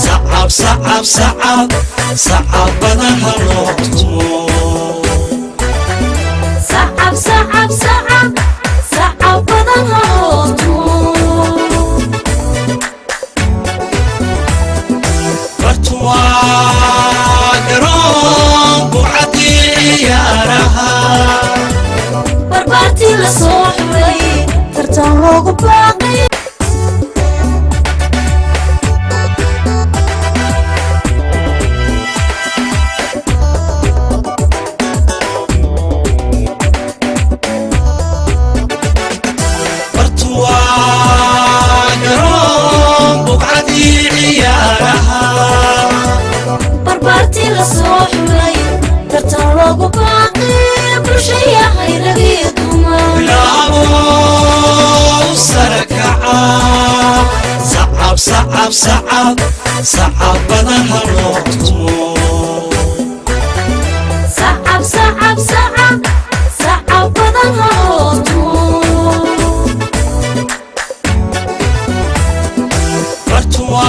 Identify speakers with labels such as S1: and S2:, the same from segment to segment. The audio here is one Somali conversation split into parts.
S1: صعب صعب صعب صعب بدنها لوطمو
S2: صعب صعب صعب صعب بدنها لوطمو
S1: برتوا قرون بوعدي عيارها
S2: بربارتي لصوحبي ترتان لوغو باقي بربارتي لصوحبي ترتان لوغو باقي برشي خيرقي دوما
S1: لابو سركعا صعب صعب صعب صعب بدنها لوطمو
S2: صعب صعب صعب صعب بدنها لوطمو
S1: برتوا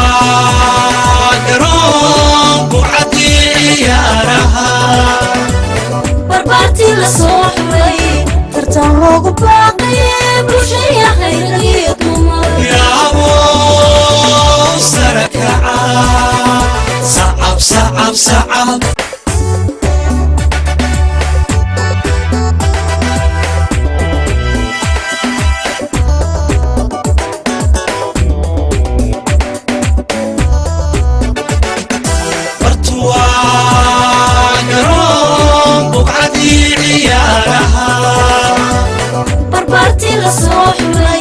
S1: قرون بوعدي عيارها
S2: بربارتي لصوحبي ترتان لوغو باقي برشي خيرقي دوما
S1: يا ابو سركعا صعب صعب صعب
S2: بربارتي لصوحبي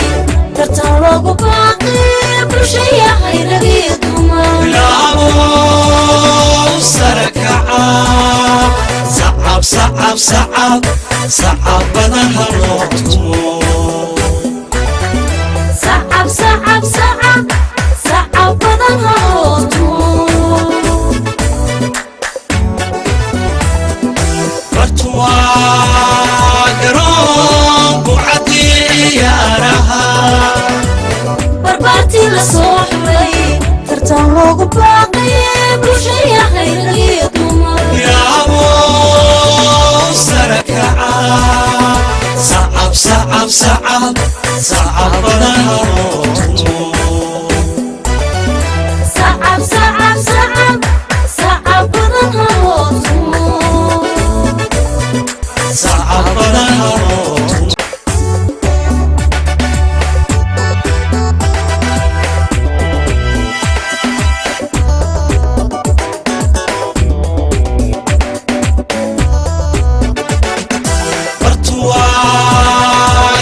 S2: ترتان لوغو باقي برشي خيرقي دوما
S1: لابو سركعا صعب صعب صعب صعب بدنها لوطمو
S2: صعب صعب صعب صعب بدنها لوطمو
S1: برتوا قرون بوعدي عيارها
S2: بربارتي لصوحبي ترتان لوغو باقي برشي خيرقي دوما
S1: يا ابو سركعا صعب صعب صعب صعب بدنها لوطمو
S2: صعب صعب صعب صعب بدنها لوطمو
S1: صعب بدنها لوطمو برتوا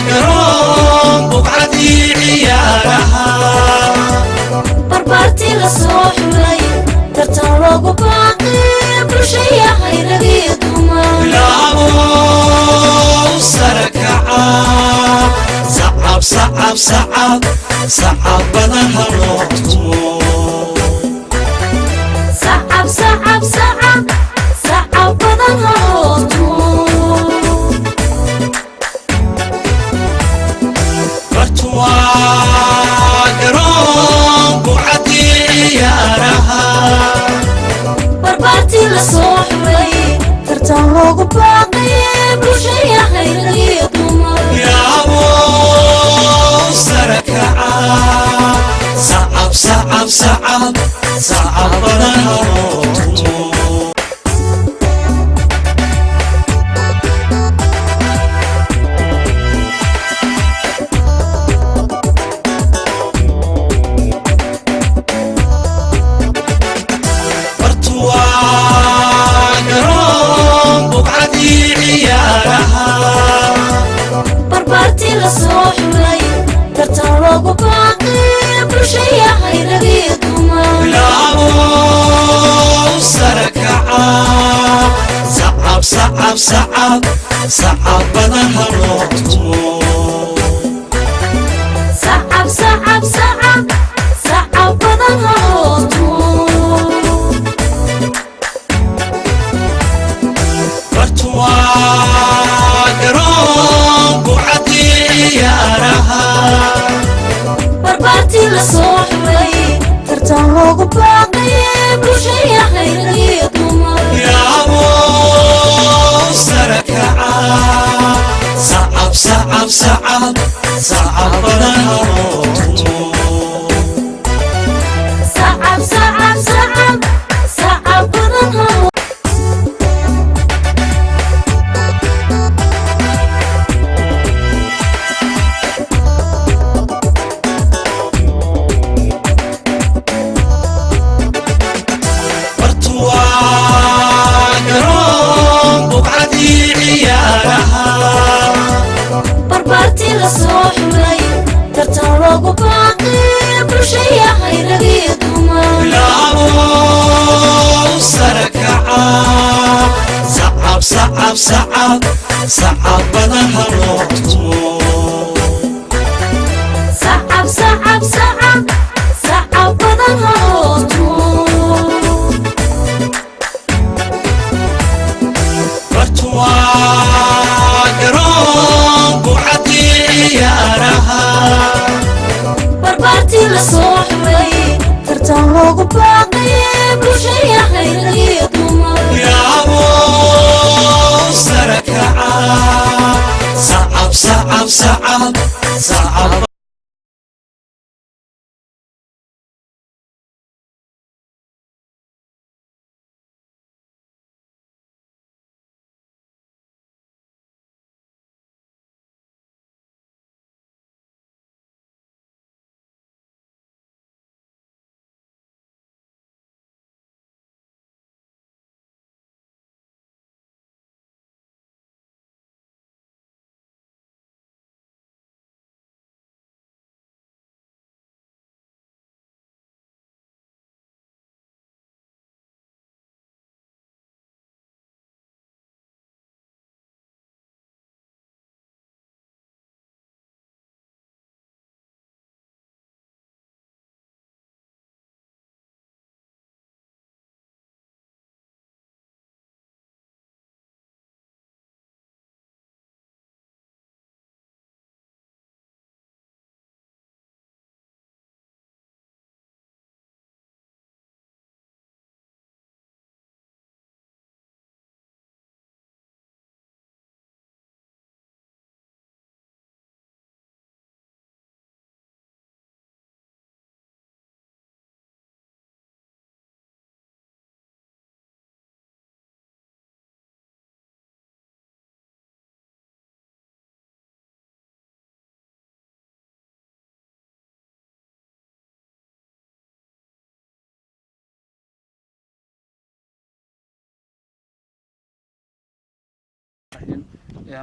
S1: قرون بوعدي عيارها
S2: بربارتي لصوحبي ترتان لوغو باقي برشي خيرقي دوما
S1: لابو سركعا صعب صعب صعب صعب بدنها لوطمو
S2: صعب صعب صعب صعب بدنها لوطمو
S1: برتوا قرون بوعدي عيارها
S2: بربارتي لصوحبي ترتان لوغو باقي برشي خيرقي دوما
S1: يا ابو سركعا صعب صعب صعب صعب بدنها لوطمو برتوا قرون بوعدي عيارها
S2: بربارتي لصوحبي ترتان لوغو باقي برشي خيرقي دوما
S1: لابو سركعا صعب صعب صعب صعب بدنها لوطمو
S2: صعب صعب صعب صعب بدنها لوطمو
S1: برتوا قرون بوعدي عيارها
S2: بربارتي لصوحبي loogu baaqay bulshaya khayriyo dumar
S1: yaabo sarakaca sacab sacab sacab sacab badan haloo tumo
S2: sacab sacab sacab sacab badan haloo barbaartii la soo xulay tartan loogu baaqay bulshaya khayriyo dumar
S1: yaabo sarakaca sacab sacab sacab sacab badan haloo tumo
S2: sacab sacab sacab sacab badan haloo tumo barbaartii la soo xulay tartan loogu baaqay bulshaya khayriyo dumar
S1: yaabo sarakaca sacab sacab sacab sacab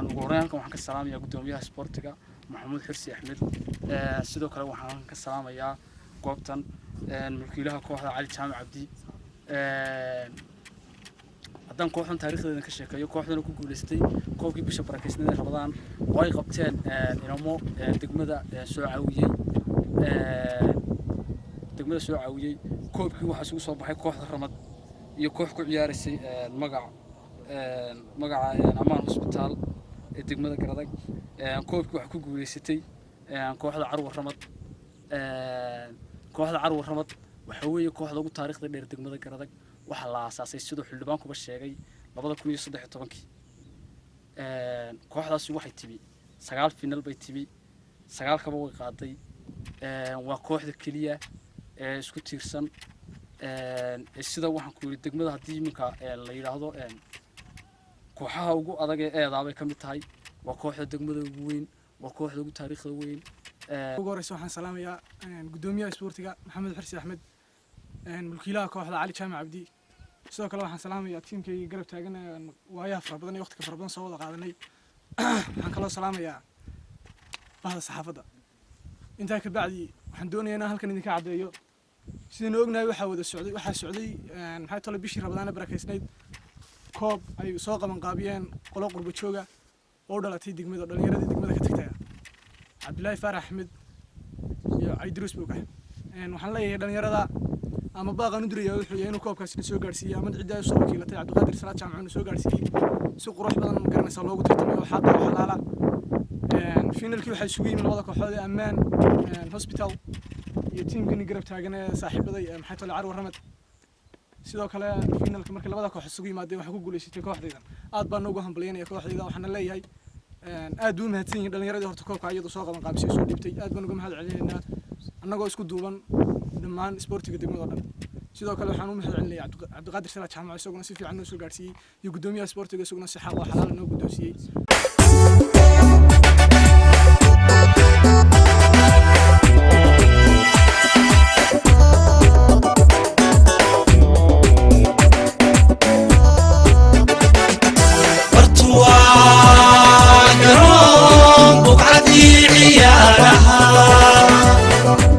S3: ugu horeyn halkan waxaan ka salaamayaa gudoomiyaha isboortiga maxamuud xirsi axmed sidoo kale waxaan ka salaamayaa goobtan mulkiilaha kooxda cali jaamac cabdi haddaan kooxdan taariikhdeeda ka sheekeeyo kooxdana ku guuleystay koobkii bisha barakeysnada Ramadaan oo ay qabteen inamo degmada soo caawiyay koobkii waxaa isugu soo baxay kooxda Ramad iyo koox ku ciyaaraysay magaca Amaan Hospital ee degmada Garadag koobkii waxa ku guuleysatay kooxda Carwo Ramad waxa weeye kooxda ugu taariikhda dheer degmada Garadag waxa la aasaasay sidoo xildhibaankuba sheegay 2013 kooxdaasi waxay timi 9 final bay timi 9 kaba way qaaday waa kooxda kaliya ee isku tiirsan sida waxaan ku yiri degmada hadii iminka la yiraahdo kooxaha ugu adag ee eedaabay kamid tahay waa kooxda degmada ugu weyn waa kooxda ugu taariikhda weyn
S4: ugu horeysa waxaan salaamayaa gudoomiyaha isboortiga maxamed xirsi axmed mulkiilaha kooxda cali jaamac cabdi sidoo kale waxaan salaamayaa tiimkayga garab taagan waayaha fara badan iyo waqtiga fara badan soo wada qaadanay waxaan kaloo salaamayaa bahda saxaafadda intaa ka bacdi waxaan doonayaa inaan halkan idinka caddeeyo sidaan ognahay waxaa socday maxay tolo bishii Ramadaan barakeysnayd koob ay soo qaban qaabiyeen qolo qurbo jooga oo dhalatay degmada dhalinyaradii degmada ka tagtay Cabdullaahi Faarax Axmed iyo Aydruus Buuga waxaan leeyahay dhalinyarada ama baaqan u diraya wuxuu yahay inuu koobkaasi soo gaarsiiyo ama cidda ay soo wakiilatay Cabduqaadir Salaad Jaamac soo gaarsiiyay si qurux badan ma garanaysa loogu tartamay waxa xalaala finalkii waxa isugu yimid labada kooxood ee Amaan Hospital iyo tiimkani garab taagan ee saaxiibaday maxay tole Carwar Ramad sidoo kale finalka markii labada koox isugu yimaadeen waxa ku guuleysatay kooxdeedan aad baan ugu hambalyeynaya kooxdeeda waxaana leeyahay aad u mahadsan yihiin dhalinyaradii horta koobka ayadu soo qaban qaabisay soo dhibtay aad baan uga mahad celinaynaa annagoo isku duuban dhammaan sportiga degmada dhan sidoo kale waxaan u mahad celinayaa Cabdiqaadir Salaad Jaamac isaguna si fiican noo soo gaarsiiyay iyo gudoomiyaha sportiga isaguna si xaq oo xalaal noo gudoonsiyay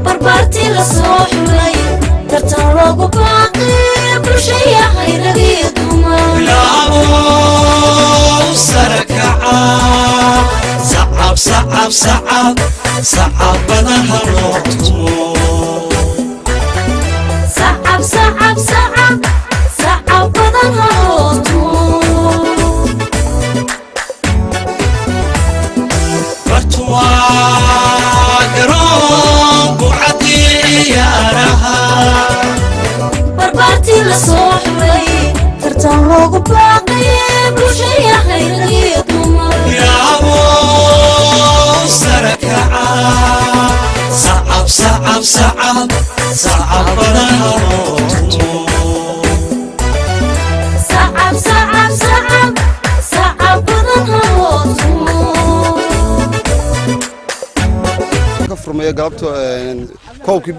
S2: barbaartii la soo xulay tartan loogu baaqay bulshaya khayradii dumar
S1: bilaabo sarakaca sacab sacab sacab sacabadaha loo tumo
S2: sacab sacab sacab sacabadaha loo tumo
S1: bartuwaa garoon buucadii ciyaaraha
S2: barbaartii la soo xulay tartan loogu baaqay bulshaya khayradii dumar
S1: bilaabo sarakaca sacab sacab sacab sacabadaha loo tumo
S2: sacab sacab sacab sacabadaha loo tumo
S5: ka furmaya galabta koobkii